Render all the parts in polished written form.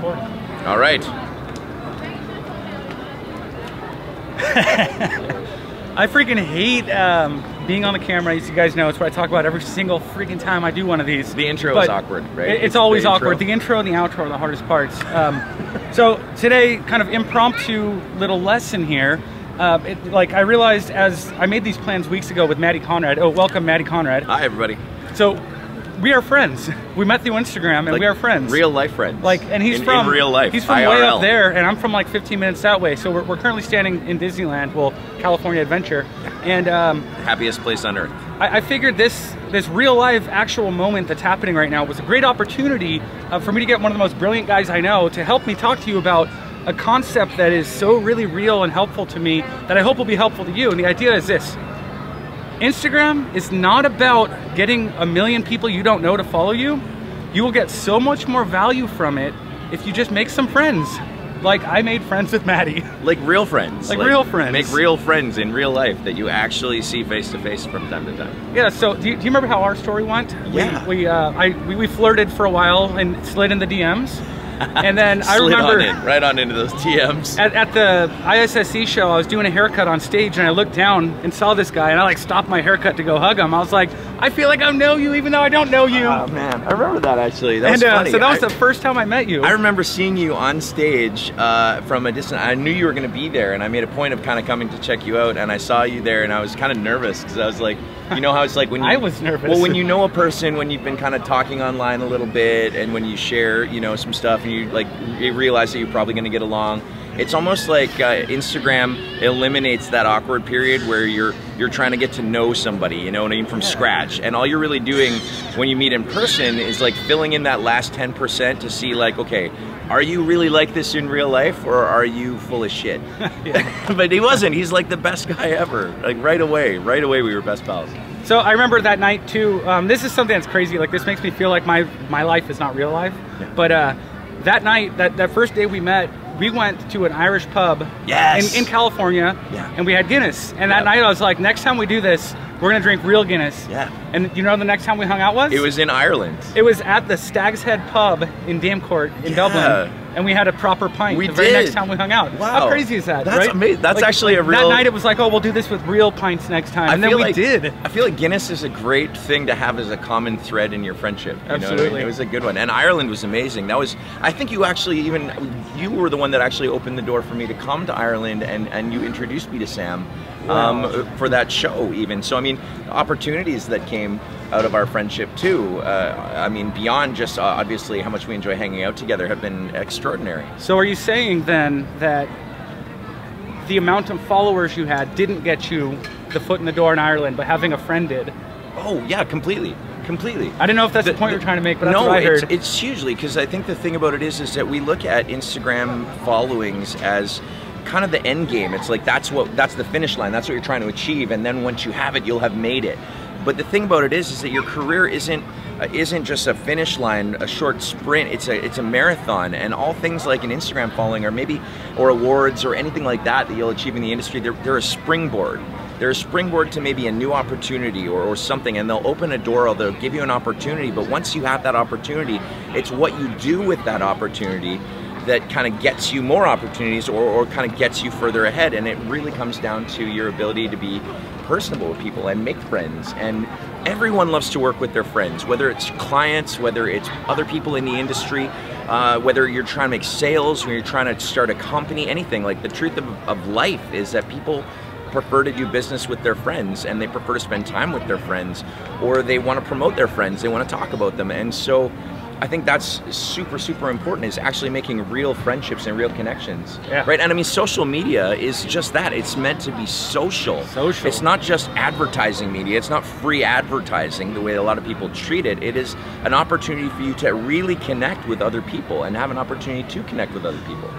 recording. All right. I freaking hate being on the camera. As you guys know, it's what I talk about every single freaking time I do one of these. The intro is awkward, right? It's always awkward. The intro and the outro are the hardest parts. So today, kind of impromptu little lesson here. I realized as I made these plans weeks ago with Maddie Conrad. Oh, welcome, Maddie Conrad. Hi, everybody. So we are friends. We met through Instagram, and we are friends. Real life friends. And he's from in real life. He's from IRL. way up there, and I'm from like 15 minutes that way. So we're currently standing in Disneyland, well, California Adventure, and happiest place on earth. I figured this real life actual moment that's happening right now was a great opportunity for me to get one of the most brilliant guys I know to help me talk to you about a concept that is so really real and helpful to me that I hope will be helpful to you. And the idea is this: Instagram is not about getting 1 million people you don't know to follow you. You will get so much more value from it if you just make some friends. Like I made friends with Maddie. Like real friends. Like real friends. Make real friends in real life that you actually see face to face from time to time. Yeah, so do you remember how our story went? Yeah. We flirted for a while and slid in the DMs. And then I remember right on into those DMs. At the ISSC show, I was doing a haircut on stage, and I looked down and saw this guy, and I like stopped my haircut to go hug him. I was like, I feel like I know you even though I don't know you. Oh man, I remember that actually. That was funny. So that was the first time I met you. I remember seeing you on stage from a distance. I knew you were going to be there, and I made a point of kind of coming to check you out. And I saw you there, and I was kind of nervous because I was like, you know how it's like when you, I was nervous. Well, when you know a person, when you've been kind of talking online a little bit, and when you share, you know, some stuff, and you realize that you're probably going to get along. It's almost like Instagram eliminates that awkward period where you're trying to get to know somebody, you know what I mean, from scratch. And all you're really doing when you meet in person is like filling in that last 10% to see like, okay, are you really like this in real life or are you full of shit? But he wasn't. He's like the best guy ever. Like right away we were best pals. So I remember that night too. This is something that's crazy. Like this makes me feel like my life is not real life. Yeah. But that night, that first day we met, we went to an Irish pub in California, and we had Guinness. And that night I was like, next time we do this, we're gonna drink real Guinness. Yeah. And you know the next time we hung out was? It was in Ireland. It was at the Stag's Head pub in Damecourt in Dublin. And we had a proper pint the very next time we hung out. Wow. How crazy is that, That's right? amazing. That's like, actually a real... That night it was like, oh, we'll do this with real pints next time. And then we did. I feel like Guinness is a great thing to have as a common thread in your friendship. You Absolutely. Know what I mean? It was a good one. And Ireland was amazing. That was, I think you actually you were the one that actually opened the door for me to come to Ireland, and you introduced me to Sam for that show even. So, I mean, opportunities that came out of our friendship too, I mean, beyond just obviously how much we enjoy hanging out together, have been extraordinary. So are you saying then that the amount of followers you had didn't get you the foot in the door in Ireland, but having a friend did? Oh yeah, completely. I don't know if that's the point you're trying to make, but that's what I heard. It's hugely, because I think the thing about it is that we look at Instagram followings as kind of the end game. It's like that's the finish line, that's what you're trying to achieve, and then once you have it, you'll have made it. But the thing about it is that your career isn't just a finish line, a short sprint. It's a marathon, and all things like an Instagram following, or awards, or anything like that you'll achieve in the industry, they're a springboard. They're a springboard to maybe a new opportunity or something, and they'll open a door, or they'll give you an opportunity. But once you have that opportunity, it's what you do with that opportunity that kind of gets you more opportunities, or kind of gets you further ahead. And it really comes down to your ability to be personable with people and make friends. And everyone loves to work with their friends, whether it's clients, whether it's other people in the industry, whether you're trying to make sales, when you're trying to start a company, anything. Like the truth of life is that people prefer to do business with their friends, and they prefer to spend time with their friends, or they want to promote their friends, they want to talk about them. And so I think that's super, super important, is actually making real friendships and real connections. Yeah. Right? And I mean, social media is just that. It's meant to be social. It's not just advertising media. It's not free advertising the way a lot of people treat it. It is an opportunity for you to really connect with other people and have an opportunity to connect with other people.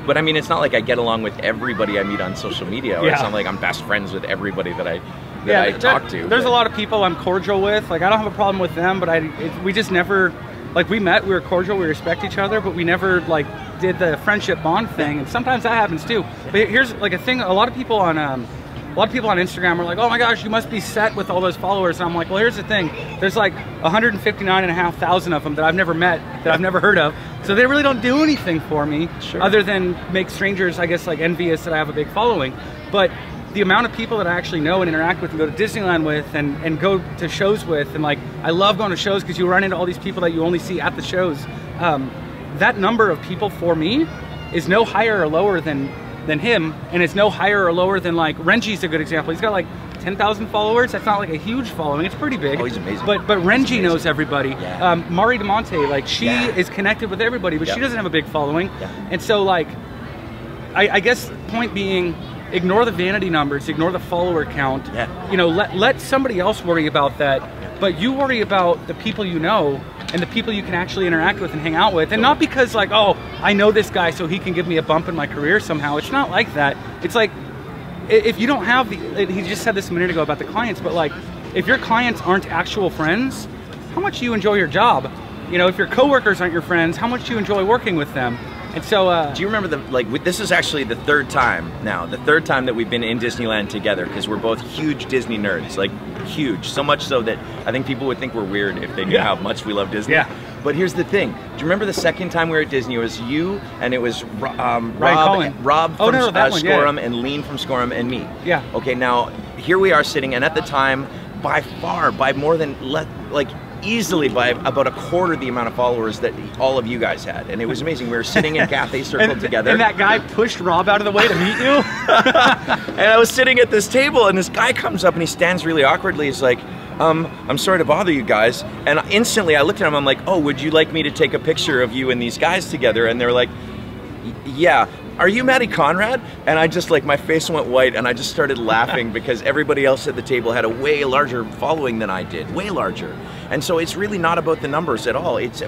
But I mean, it's not like I get along with everybody I meet on social media, or it's not like I'm best friends with everybody that I talk to. There's a lot of people I'm cordial with. Like, I don't have a problem with them, but we just never, like, we met, we were cordial, we respect each other, but we never, like, did the friendship bond thing. And sometimes that happens too. But here's like a thing: a lot of people on Instagram are like, oh my gosh, you must be set with all those followers. And I'm like, well, here's the thing. There's like 159,500 of them that I've never met, that I've never heard of. So they really don't do anything for me Sure. other than make strangers, I guess, like envious that I have a big following. But the amount of people that I actually know and interact with and go to Disneyland with and go to shows with, and like, I love going to shows because you run into all these people that you only see at the shows. That number of people for me is no higher or lower than him, and it's no higher or lower than, like, Renji's a good example. He's got like 10,000 followers. That's not like a huge following. It's pretty big. Oh, he's amazing. But Renji knows everybody. Yeah. Mari DeMonte, like, she Yeah. is connected with everybody, but Yep. she doesn't have a big following. Yeah. And so, like, I guess point being, ignore the vanity numbers, ignore the follower count. Yeah. You know, let somebody else worry about that, but you worry about the people you know and the people you can actually interact with and hang out with. And not because, like, oh, I know this guy so he can give me a bump in my career somehow. It's not like that. It's like, if you don't have the, he just said this a minute ago about the clients, but like, if your clients aren't actual friends, how much do you enjoy your job? You know, if your coworkers aren't your friends, how much do you enjoy working with them? And so, do you remember this is actually the third time that we've been in Disneyland together, because we're both huge Disney nerds, like huge, so much so that I think people would think we're weird if they knew how much we love Disney. Yeah. But here's the thing. Do you remember the second time we were at Disney? It was you, and it was Rob from Scorum and Lean from Scorum and me. Yeah. Okay, now here we are sitting, and at the time, by more than easily by about a quarter the amount of followers that all of you guys had, and it was amazing. We were sitting in Cathay Circle together, and that guy pushed Rob out of the way to meet you. And I was sitting at this table, and this guy comes up and he stands really awkwardly. He's like, I'm sorry to bother you guys. And instantly I looked at him, I'm like, oh, would you like me to take a picture of you and these guys together? And they're like, yeah. Are you Maddie Conrad? And I just, like, my face went white, and I just started laughing because everybody else at the table had a way larger following than I did, way larger. And so it's really not about the numbers at all. It's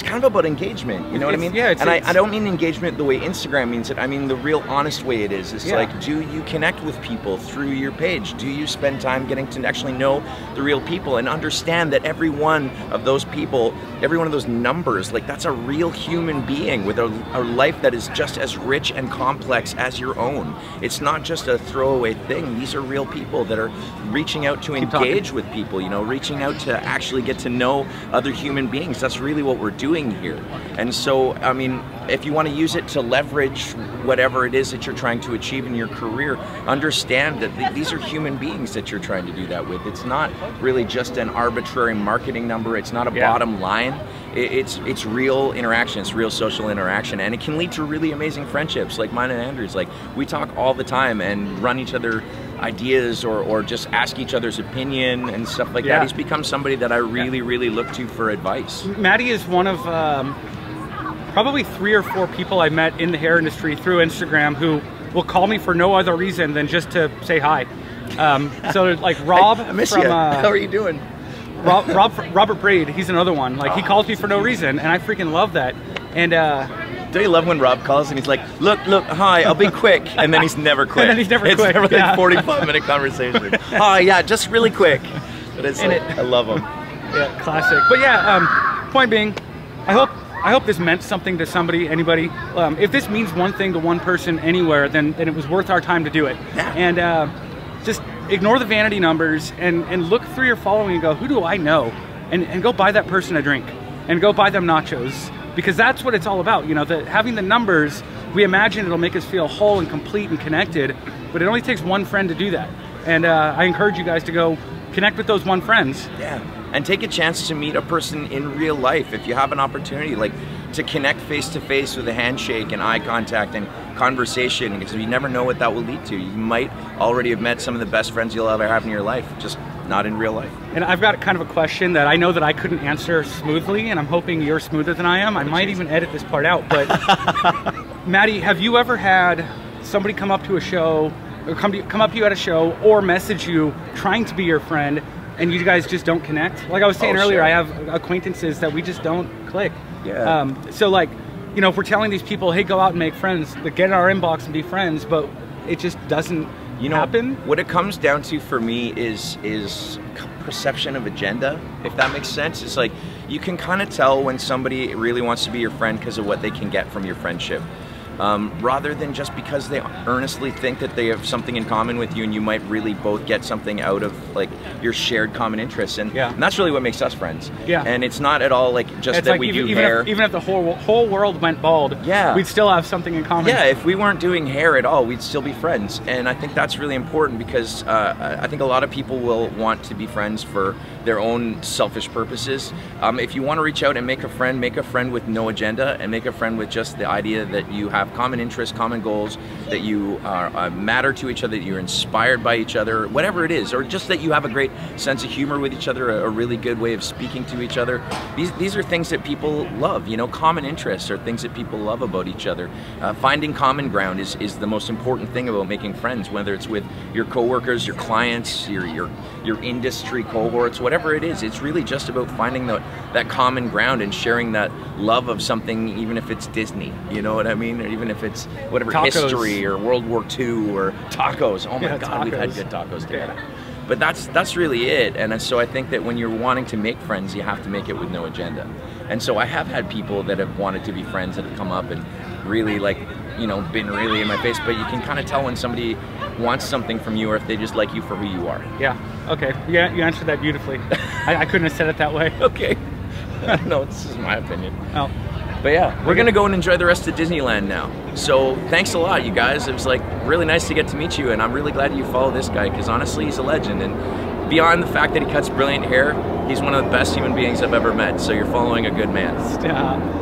kind of about engagement, you know what I mean? Yeah, I don't mean engagement the way Instagram means it. I mean the real honest way it is. It's like, do you connect with people through your page? Do you spend time getting to actually know the real people and understand that every one of those people, every one of those numbers, like, that's a real human being with a life that is just as rich and complex as your own. It's not just a throwaway thing. These are real people that are reaching out to engage with people, you know, reaching out to actually get to know other human beings. That's really what we're doing here. And so, I mean, if you want to use it to leverage whatever it is that you're trying to achieve in your career, understand that these are human beings that you're trying to do that with. It's not really just an arbitrary marketing number. It's not a bottom line. It's real interaction. It's real social interaction, and it can lead to really amazing friendships like mine and Andrew's. Like, we talk all the time and run each other ideas or just ask each other's opinion and stuff like that. He's become somebody that I really look to for advice. Maddie is one of probably 3 or 4 people I met in the hair industry through Instagram who will call me for no other reason than just to say hi. So like Rob, I miss you. How are you doing? Robert Braid, he's another one. Like, he calls me for no reason, and I freaking love that. And don't you love when Rob calls and he's like, look, hi, I'll be quick, and then he's never quick. And then he's never it's quick. Never like 45-minute conversation. Hi, yeah, just really quick. But it's like, I love him. Yeah, classic. But yeah, point being, I hope this meant something to somebody, anybody. If this means one thing to one person anywhere, then it was worth our time to do it. Yeah. And just ignore the vanity numbers and look through your following and go, who do I know? And go buy that person a drink and go buy them nachos, because that's what it's all about. You know, having the numbers, we imagine it'll make us feel whole and complete and connected, but it only takes one friend to do that. And I encourage you guys to go connect with those one friends. Yeah. And take a chance to meet a person in real life if you have an opportunity, like to connect face to face with a handshake and eye contact and conversation, because you never know what that will lead to. You might already have met some of the best friends you'll ever have in your life, just not in real life. And I've got kind of a question that I know that I couldn't answer smoothly, and I'm hoping you're smoother than I am. I might even edit this part out, but Maddie, have you ever had somebody come up to a show, or come up to you at a show, or message you trying to be your friend, and you guys just don't connect? Like I was saying earlier, I have acquaintances that we just don't click. Yeah. So like, you know, if we're telling these people, hey, go out and make friends, get in our inbox and be friends, but it just doesn't happen. What it comes down to for me is perception of agenda, if that makes sense. It's like, you can kind of tell when somebody really wants to be your friend because of what they can get from your friendship. rather than just because they earnestly think that they have something in common with you and you might really both get something out of like your shared common interests. And that's really what makes us friends. Yeah. And it's not at all like just it's that like we do hair. Even if the whole world went bald, we'd still have something in common. Yeah, if we weren't doing hair at all, we'd still be friends. And I think that's really important because I think a lot of people will want to be friends for their own selfish purposes. If you want to reach out and make a friend with no agenda, and make a friend with just the idea that you have common interests, common goals, that you matter to each other, that you're inspired by each other, whatever it is, or just that you have a great sense of humor with each other, a really good way of speaking to each other. These are things that people love, you know, common interests are things that people love about each other. Finding common ground is the most important thing about making friends, whether it's with your coworkers, your clients, your industry cohorts, whatever it is. It's really just about finding that common ground and sharing that love of something, even if it's Disney, you know what I mean? Or even if it's whatever, tacos. History or World War II or tacos. Oh my God, tacos. We've had good tacos together. But that's really it. And so I think that when you're wanting to make friends, you have to make it with no agenda. And so I have had people that have wanted to be friends that have come up and really, like, you know, been really in my face, but you can kind of tell when somebody wants something from you or if they just like you for who you are. Yeah, okay. Yeah, you answered that beautifully. I couldn't have said it that way. Okay. No, this is my opinion. Oh. But yeah, we're gonna go and enjoy the rest of Disneyland now. So thanks a lot, you guys. It was like really nice to get to meet you, and I'm really glad you follow this guy because honestly, he's a legend. And beyond the fact that he cuts brilliant hair, he's one of the best human beings I've ever met. So you're following a good man. Stop.